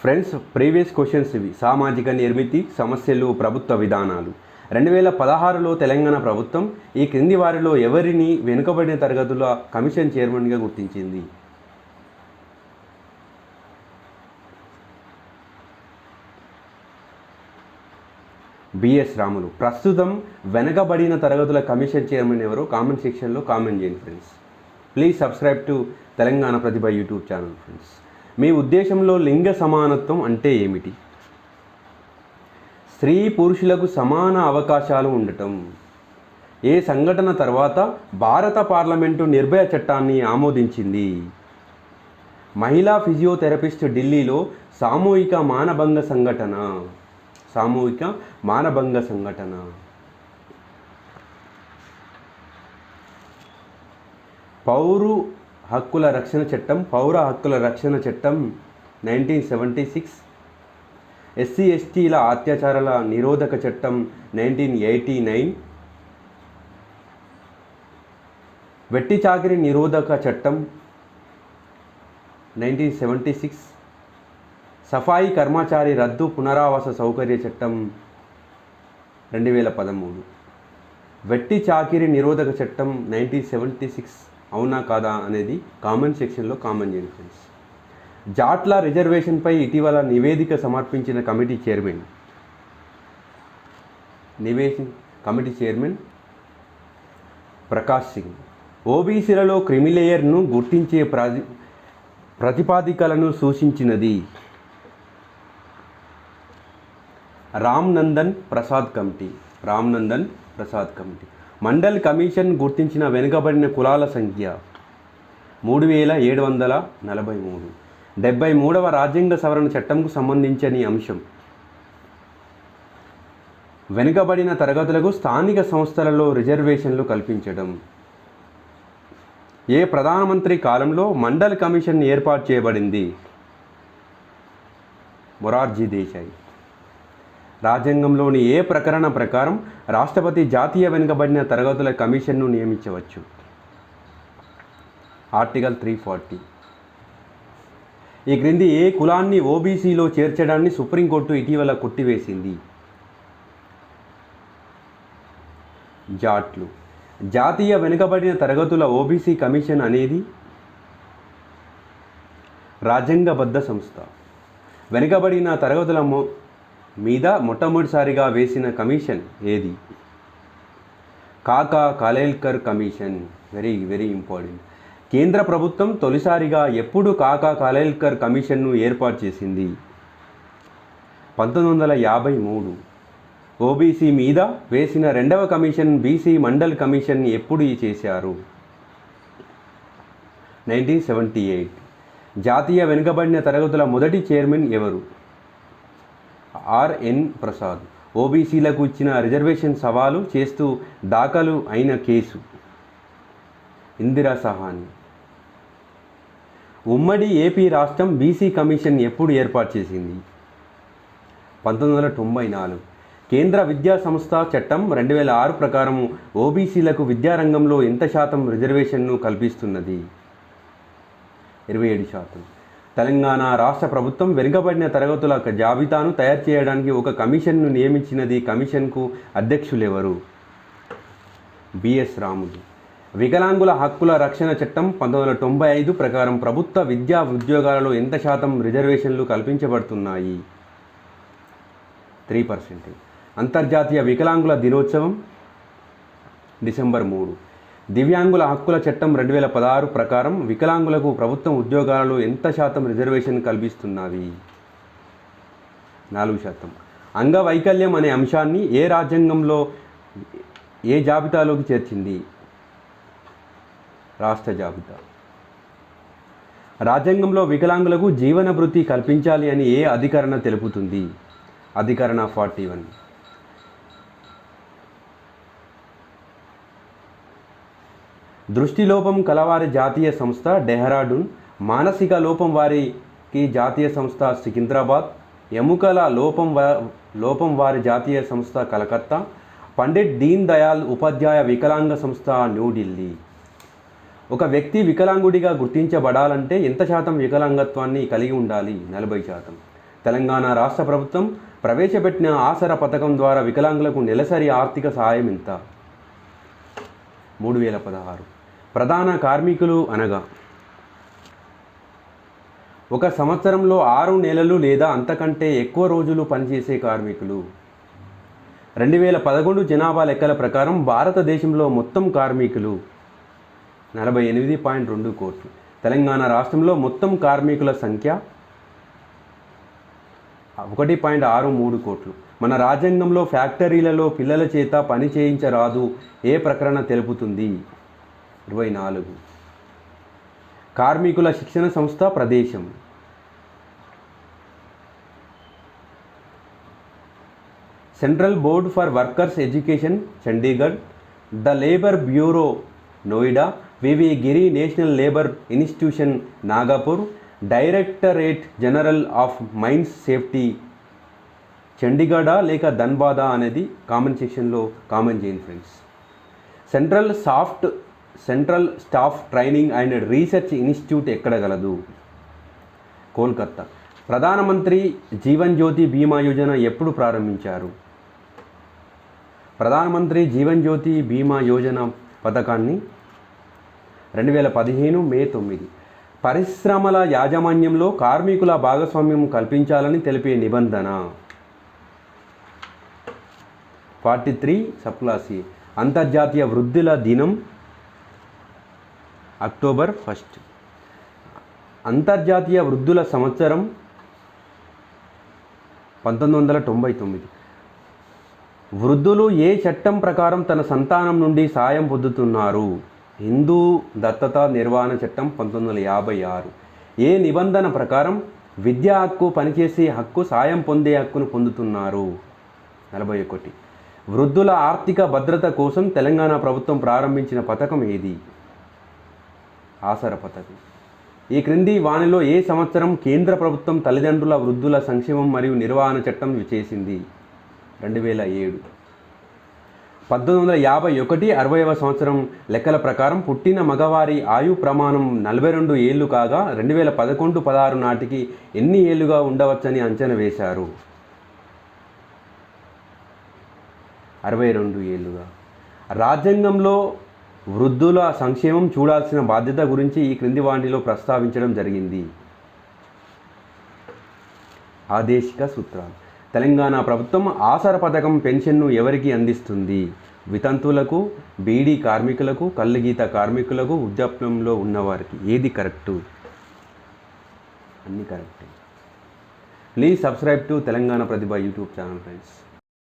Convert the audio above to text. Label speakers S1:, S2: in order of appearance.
S1: Friends, previous questions ఇవి. సామాజిక నిర్మితి, సమస్యలు, ప్రభుత్వ విధానాలు. 2016లో తెలంగాణ ప్రభుత్వం ఈ క్రింది వారిలో ఎవరిని వెనుకబడిన తరగతుల కమిషన్ చైర్మన్గా గుర్తించింది? బిఎస్ రాములు. ప్రస్తుతం వెనుకబడిన తరగతుల కమిషన్ చైర్మన్ ఎవరో కామెంట్ సెక్షన్లో కామెంట్ చేయండి friends. Please subscribe to Telangana Pratibha YouTube channel friends. మీ ఉద్దేశంలో లింగ సమానత్వం అంటే ఏమిటి? స్త్రీ పురుషులకు సమాన అవకాశాలు ఉండటం. ఏ సంఘటన తర్వాత భారత పార్లమెంటు నిర్భయ చట్టాన్ని ఆమోదించింది? మహిళా ఫిజియోథెరపిస్ట్ ఢిల్లీలో సామూహిక మానభంగ సంఘటన. పౌర హక్కుల రక్షణ చట్టం 1976. ఎస్సీ ఎస్టీల అత్యాచారాల నిరోధక చట్టం 1989. వెట్టి చాకిరీ నిరోధక చట్టం 1976. సఫాయి కర్మచారి రద్దు పునరావాస సౌకర్య చట్టం 2013. వెట్టి చాకిరీ నిరోధక చట్టం 1976 అవునా కాదా అనేది కామెంట్ సెక్షన్లో కామెంట్ చేయండి ఫ్రెండ్స్. జాట్ల రిజర్వేషన్పై ఇటీవల నివేదిక సమర్పించిన కమిటీ చైర్మన్ ప్రకాష్ సింగ్. ఓబీసీలలో క్రిమిలేయర్ను గుర్తించే ప్రతిపాదికలను సూచించినది? రామ్నందన్ ప్రసాద్ కమిటీ. మండల్ కమిషన్ గుర్తించిన వెనుకబడిన కులాల సంఖ్య 3743. 73వ రాజ్యాంగ సవరణ చట్టంకు సంబంధించిన అంశం. వెనుకబడిన తరగతులకు స్థానిక సంస్థలలో రిజర్వేషన్లు కల్పించడం. ఏ ప్రధానమంత్రి కాలంలో మండల్ కమిషన్ ఏర్పాటు చేయబడింది? మొరార్జీ దేశాయ్. రాజ్యాంగంలోని ఏ ప్రకరణ ప్రకారం రాష్ట్రపతి జాతీయ వెనుకబడిన తరగతుల కమిషన్ను నియమించవచ్చు? ఆర్టికల్ 340. ఈ క్రింది ఏ కులాన్ని ఓబీసీలో చేర్చడాన్ని సుప్రీంకోర్టు ఇటీవల కొట్టివేసింది? జాట్లు. జాతీయ వెనుకబడిన తరగతుల ఓబీసీ కమిషన్ అనేది రాజ్యాంగబద్ధ సంస్థ. వెనుకబడిన తరగతుల మీద మొట్టమొదటిసారిగా వేసిన కమిషన్ ఏది? కాకా కాలేల్కర్ కమిషన్. Very important. కేంద్ర ప్రభుత్వం తొలిసారిగా ఎప్పుడు కాకా కాలేల్కర్ కమిషన్ను ఏర్పాటు చేసింది? 1953. ఓబీసీ మీద వేసిన రెండవ కమిషన్ బీసీ మండల్ కమిషన్ ఎప్పుడు చేశారు? 1978. జాతీయ వెనుకబడిన తరగతుల మొదటి చైర్మన్ ఎవరు? ఆర్ఎన్ ప్రసాద్. ఓబీసీలకు ఇచ్చిన రిజర్వేషన్ సవాలు చేస్తూ దాఖలు అయిన కేసు? ఇందిరా సహాని. ఉమ్మడి ఏపీ రాష్ట్రం బీసీ కమిషన్ ఎప్పుడు ఏర్పాటు చేసింది? 1994. కేంద్ర విద్యా సంస్థ చట్టం 2006 ప్రకారం ఓబీసీలకు విద్యారంగంలో ఎంత శాతం రిజర్వేషన్ను కల్పిస్తున్నది? 27%. తెలంగాణ రాష్ట్ర ప్రభుత్వం వెనుకబడిన తరగతుల జాబితాను తయారు చేయడానికి ఒక కమిషన్ను నియమించినది. కమిషన్కు అధ్యక్షులెవరు? బిఎస్ రాములు. వికలాంగుల హక్కుల రక్షణ చట్టం 1995 ప్రకారం ప్రభుత్వ విద్యా ఉద్యోగాలలో ఎంత శాతం రిజర్వేషన్లు కల్పించబడుతున్నాయి? 3%. అంతర్జాతీయ వికలాంగుల దినోత్సవం డిసెంబర్ 3. దివ్యాంగుల హక్కుల చట్టం 2016 ప్రకారం వికలాంగులకు ప్రభుత్వం ఉద్యోగాలలో ఎంత శాతం రిజర్వేషన్ కల్పిస్తున్నది? 4%. అంగవైకల్యం అనే అంశాన్ని ఏ రాజ్యాంగంలో ఏ జాబితాలోకి చేర్చింది? రాష్ట్ర జాబితా. రాజ్యాంగంలో వికలాంగులకు జీవన భృతి కల్పించాలి అని ఏ అధికరణ తెలుపుతుంది? అధికరణ 41. దృష్టిలోపం కలవారి జాతీయ సంస్థ డెహ్రాడూన్. మానసిక లోపం వారికి జాతీయ సంస్థ సికింద్రాబాద్. ఎముకల లోపం వారి జాతీయ సంస్థ కలకత్తా. పండిట్ దీన్ దయాళ్ ఉపాధ్యాయ వికలాంగ సంస్థ న్యూఢిల్లీ. ఒక వ్యక్తి వికలాంగుడిగా గుర్తించబడాలంటే ఎంత శాతం వికలాంగత్వాన్ని కలిగి ఉండాలి? 40%. తెలంగాణ రాష్ట్ర ప్రభుత్వం ప్రవేశపెట్టిన ఆసరా పథకం ద్వారా వికలాంగులకు నెలసరి ఆర్థిక సహాయం ఎంత? 3016. ప్రధాన కార్మికులు అనగా ఒక సంవత్సరంలో 6 నెలలు లేదా అంతకంటే ఎక్కువ రోజులు పనిచేసే కార్మికులు. 2011 జనాభా లెక్కల ప్రకారం భారతదేశంలో మొత్తం కార్మికులు 48.2 కోట్లు. తెలంగాణ రాష్ట్రంలో మొత్తం కార్మికుల సంఖ్య 1.63 కోట్లు. మన రాజ్యాంగంలో ఫ్యాక్టరీలలో పిల్లల చేత పని చేయించరాదు ఏ ప్రకటన తెలుపుతుంది? 24. కార్మికుల శిక్షణ సంస్థ ప్రదేశం. Central board for workers education Chandigarh, the labour bureau Noida, V V Giri national labour institution Nagpur, directorate general of mines safety Chandigarh లేక ధన్బాదా అనేది కామెంట్ సెక్షన్లో కామెంట్ చేయండి friends. Central staff training and research institute ఎక్కడ గలదు? కోల్కత్తా. ప్రధానమంత్రి జీవన్ జ్యోతి బీమా యోజన ఎప్పుడు ప్రారంభించారు? ప్రధానమంత్రి జీవన్ జ్యోతి బీమా యోజన పథకాన్ని 2015 మే 9. పరిశ్రమల యాజమాన్యంలో కార్మికుల భాగస్వామ్యం కల్పించాలని తెలిపే నిబంధన. 43 సబ్క్లాస్. అంతర్జాతీయ వృద్ధుల దినం అక్టోబర్ 1. అంతర్జాతీయ వృద్ధుల సంవత్సరం 1999. వృద్ధులు ఏ చట్టం ప్రకారం తన సంతానం నుండి సాయం పొందుతున్నారు? హిందూ దత్తత నిర్వహణ చట్టం 1956. ఏ నిబంధన ప్రకారం విద్యా హక్కు, పనిచేసే హక్కు, సాయం పొందే హక్కును పొందుతున్నారు? 41. వృద్ధుల ఆర్థిక భద్రత కోసం తెలంగాణ ప్రభుత్వం ప్రారంభించిన పథకం ఏది? ఆసరా పథకం. ఈ క్రింది వానిలో ఏ సంవత్సరం కేంద్ర ప్రభుత్వం తల్లిదండ్రుల వృద్ధుల సంక్షేమం మరియు నిర్వహణ చట్టం చేసింది? 2007. 1951 60వ సంవత్సరం లెక్కల ప్రకారం పుట్టిన మగవారి ఆయు ప్రమాణం 42 ఏళ్ళు కాగా 2011-16 నాటికి ఎన్ని ఏళ్ళుగా ఉండవచ్చని అంచనా వేశారు? 62 ఏళ్ళుగా. రాజ్యాంగంలో వృద్ధుల సంక్షేమం చూడాల్సిన బాధ్యత గురించి ఈ క్రింది వాటిలో ప్రస్తావించడం జరిగింది? ఆదేశిక సూత్రాలు. తెలంగాణ ప్రభుత్వం ఆసరా పథకం పెన్షన్ను ఎవరికి అందిస్తుంది? వితంతువులకు, బీడీ కార్మికులకు, కల్లుగీత కార్మికులకు, వృద్ధాప్యంలో ఉన్నవారికి. ఏది కరెక్టు? అన్నీ కరెక్టే. Please subscribe to Telangana Pratibha YouTube channel friends.